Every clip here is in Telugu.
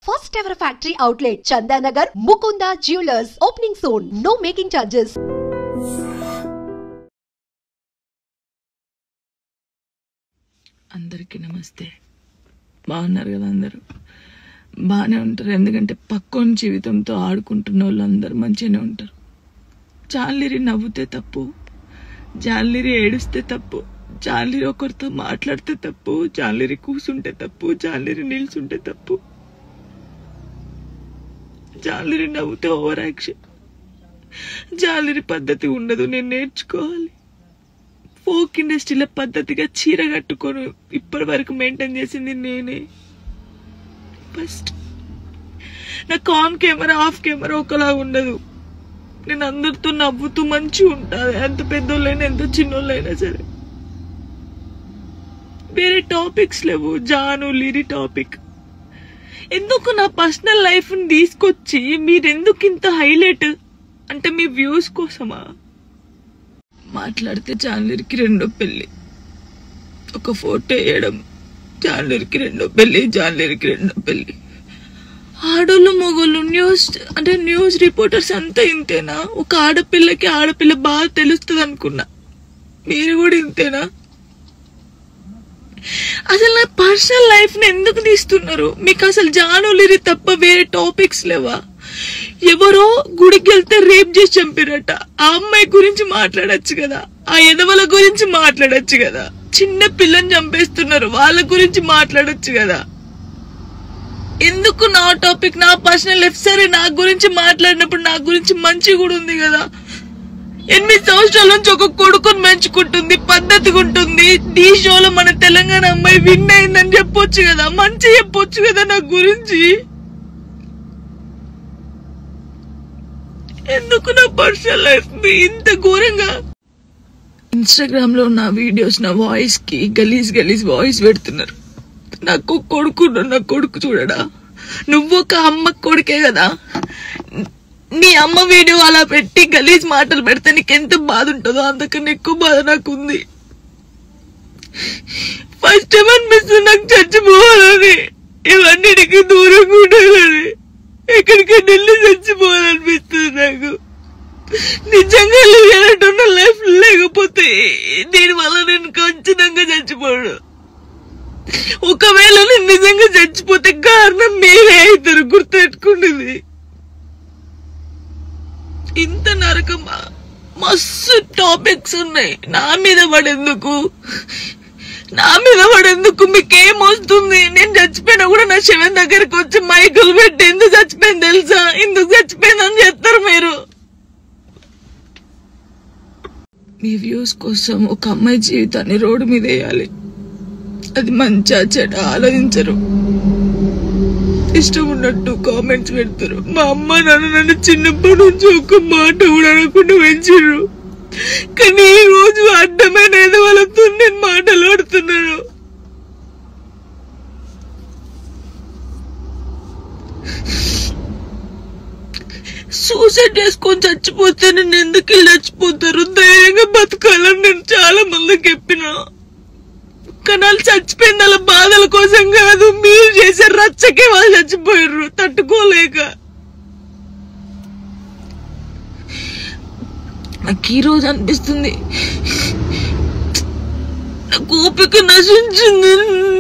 First ever factory outlet, Chandanagar, Mukunda Jewelers, opening soon. No making charges. అందరికీ నమస్తే. బాగున్నారు కదా? అందరూ బాగానే ఉంటారు. ఎందుకంటే పక్కన జీవితంతో ఆడుకుంటున్న వాళ్ళందరూ మంచిగానే ఉంటారు. జాలిరి నవ్వుతే తప్పు, జాలిరి ఏడుస్తే తప్పు, జాలిరి ఒకరితో మాట్లాడితే తప్పు, జాలిరి కూసుంటే తప్పు, జాలిరి నిల్చుంటే తప్పు, జాలిరి నవ్వుతే ఓవర్ యాక్షన్. జాలిరి పద్ధతి ఉండదు, నేను నేర్చుకోవాలి. ఫోక్ ఇండస్ట్రీలో పద్ధతిగా చీర కట్టుకొని ఇప్పటి వరకు మెయింటైన్ చేసింది నేనే. ఫస్ట్ నాకు ఆన్ కెమెరా ఆఫ్ కెమెరా ఒకలా ఉండదు. నేను అందరితో నవ్వుతూ మంచిగా ఉంటాను, ఎంత పెద్దోళ్ళైనా ఎంత చిన్నోళ్ళైనా సరే. వేరే టాపిక్స్ లేవు, జాను లిరి టాపిక్. ఎందుకు నా పర్సనల్ లైఫ్ ని తీసుకొచ్చి మీరెందుకు ఇంత హైలైట్? అంటే మీ వ్యూస్ కోసమా? మాట్లాడితే జాన్లరికి రెండో పెళ్లి, ఒక ఫోటో వేయడం, జాన్లరికి రెండో పెళ్లి, జాన్లరికి రెండో పెళ్లి. ఆడోళ్ళు మొగోళ్ళు న్యూస్ రిపోర్టర్స్ అంతా ఇంతేనా? ఒక ఆడపిల్ల బాగా తెలుస్తుంది అనుకున్నా, మీరు కూడా ఇంతేనా? అసలు నా పర్సనల్ లైఫ్ ని ఎందుకు తీస్తున్నారు? మీకు అసలు జానులిరి తప్ప వేరే టాపిక్స్ లేవా? ఎవరో గుడికి వెళ్తే రేప్ చేసి చంపిరట, ఆ అమ్మాయి గురించి మాట్లాడచ్చు కదా, ఆ ఎదవల గురించి మాట్లాడచ్చు కదా. చిన్న పిల్లని చంపేస్తున్నారు, వాళ్ళ గురించి మాట్లాడచ్చు కదా. ఎందుకు నా టాపిక్, నా పర్సనల్ లైఫ్? సరే, నా గురించి మాట్లాడినప్పుడు నా గురించి మంచి కూడా ఉంది కదా. 8 సంవత్సరాల నుంచి ఒక కొడుకుని పెంచుకుంటుంది, పద్ధతిగా ఉంటుంది. ఈ షోలో మన తెలంగాణ అమ్మాయి విన్ అయిందని చెప్పొచ్చు కదా, మంచి చెప్పొచ్చు కదా నా గురించి. ఎందుకు నా పర్సనల్ లైఫ్ ఇంత ఘోరంగా? ఇన్స్టాగ్రామ్ లో నా వీడియోస్, నా వాయిస్ కి గలీజ్ వాయిస్ పెడుతున్నారు. నాకు నా కొడుకు చూడడా? నువ్వు ఒక అమ్మ కొడుకే కదా. నీ అమ్మ వీడియో అలా పెట్టి గలీజ్ మాటలు పెడితే నీకెంత బాధ ఉంటుందో అంతకన్నా ఎక్కువ బాధ నాకుంది. ఫస్ట్ టైం అనిపిస్తుంది నాకు చచ్చిపోవాలని, ఇవన్నిటికీ దూరంగా ఉండాలని, ఎక్కడికైనా వెళ్ళి చచ్చిపోవాలనిపిస్తుంది నాకు. నిజంగా లేనట్టున్న లైఫ్ లేకపోతే దీనివల్ల నేను ఖచ్చితంగా చచ్చిపోడు. ఒకవేళ నేను నిజంగా చచ్చిపోతే కారణం మీరే అవుతారు, గుర్తుపెట్టుకునేది. ఇంత నరకమా? మస్తు టాపిక్స్ ఉన్నాయి. నా మీద పడేందుకు మీకేమొస్తుంది? నేను చచ్చిపోయినా కూడా నా శవం దగ్గరకు వచ్చి మైకులు పెట్టి ఎందుకు చచ్చిపోయింది తెలుసా, ఎందుకు చచ్చిపోయిందని చెప్తారు మీరు. మీ వ్యూస్ కోసం ఒక అమ్మాయి జీవితాన్ని రోడ్డు మీద వేయాలి. అది మంచిగా చెడ ఆలోచించరు, ఇష్టం ఉన్నట్టు కామెంట్స్ పెడతారు. మా అమ్మ నాన్న నన్ను చిన్నప్పటి నుంచి ఒక మాట కూడా అనకుండా పెంచారు, కానీ ఈ రోజు అడ్డమైన ఎదవలతో నేను మాట్లాడుతున్నాను. సూసైడ్ చేసుకొని చచ్చిపోతే నేను ఎందుకు వెళ్ళి చచ్చిపోతారు? ధైర్యంగా బతకాలని నేను చాలా మందికి చెప్పినా, కానీ వాళ్ళు చచ్చిపోయింది వాళ్ళ బాధల కోసం కాదు, మీరు చేసే రచ్చకే వాళ్ళు చచ్చిపోయారు తట్టుకోలేక. నాకు ఈ రోజు అనిపిస్తుంది నాకు ఓపిక నశించింది.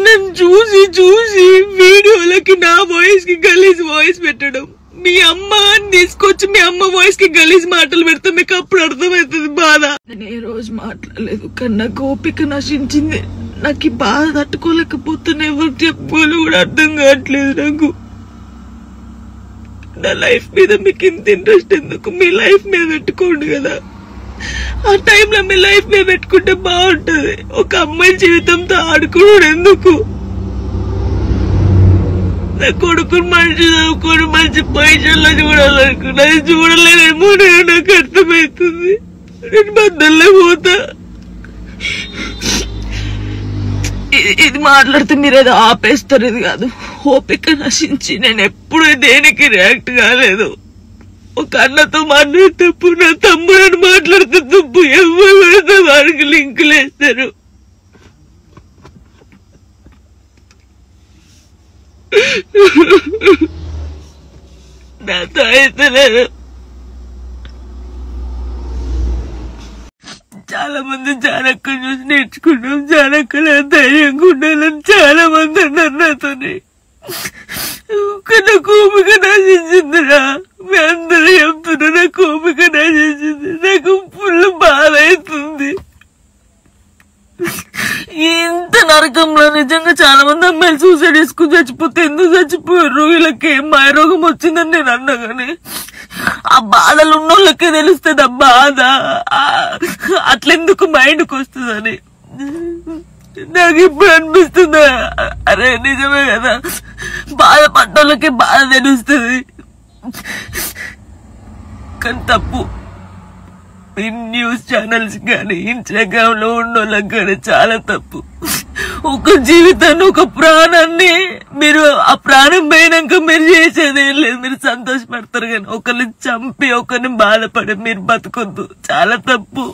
నేను చూసి వీడియోలకి నా వాయిస్ కి గలీజ్ వాయిస్ పెట్టడం, మీ అమ్మని తీసుకొచ్చి మీ అమ్మ వాయిస్ కి గలీజ్ మాటలు పెడితే మీకు అప్పుడు అర్థమవుతుంది బాధ. నేను ఏ రోజు మాట్లాడలేదు, కానీ నాకు ఓపిక నశించింది. నాకు ఈ బాధ తట్టుకోలేకపోతున్నా, ఎవరు చెప్పుకోవాలో కూడా అర్థం కావట్లేదు నాకు. నా లైఫ్ మీద మీకు ఇంత ఇంట్రెస్ట్ ఎందుకు? మీ లైఫ్ మీద పెట్టుకోండి కదా. ఆ టైంలో మీ లైఫ్ మీద పెట్టుకుంటే బాగుంటది. ఒక అమ్మాయి జీవితంతో ఆడుకోవడం ఎందుకు? నా కొడుకుని మంచి చదువుకొని మంచి పొజిషన్లో చూడాలనుకున్నా, చూడలేనేమో నాకు అర్థమవుతుంది. నేను బద్దల్లో పోతా. ఇది మాట్లాడితే మీరు ఏదో ఆపేస్తారు, ఇది కాదు. ఓపిక నశించి నేను ఎప్పుడు దేనికి రియాక్ట్ కాలేదు. ఒక అన్నతో మాట్లాడితే తప్పు, నా తమ్ముడని మాట్లాడితే తప్పు, ఎవరు వాడికి లింకులు వేస్తారు. Ha ha ha ha. అయితలేదు. చాలా మంది జానక్కని చూసి నేర్చుకున్నాం, జానక్కల ధైర్యంగా ఉండాలని చాలా మంది అన్నారు నాతోని. నాకు ఓపిక నశించిందిరా, మీ అందరూ చెప్తున్నా నాకు ఓపిక నశించింది. నాకు ఫుల్ బాధ అవుతుంది. ఇంత నరకంలో నిజంగా చాలా మంది అమ్మాయిలు సూసైడ్ చేసుకుని చచ్చిపోతే ఎందుకు చచ్చిపోయారు, వీళ్ళకి ఏం మాయరోగం వచ్చిందని నేను అన్నా గానీ ఆ బాధలు ఉన్నోళ్ళకే తెలుస్తుంది ఆ బాధ. అట్లెందుకు మైండ్కి వస్తుందని నాకు ఇప్పుడు అనిపిస్తుంది. అరే నిజమే కదా, బాధపడ్డోళ్ళకి బాధ తెలుస్తుంది. కానీ తప్పు ఈ న్యూస్ ఛానల్స్ కానీ ఇన్స్టాగ్రామ్ లో ఉన్నోళ్ళకి కానీ చాలా తప్పు. ఒక జీవితాన్ని, ఒక ప్రాణాన్ని మీరు ఆ ప్రాణం పోయినాక మీరు చేసేది ఏం లేదు, మీరు సంతోషపడతారు. కానీ ఒకరిని చంపి ఒకరిని బాధపడి మీరు బతకొద్దు, చాలా తప్పు.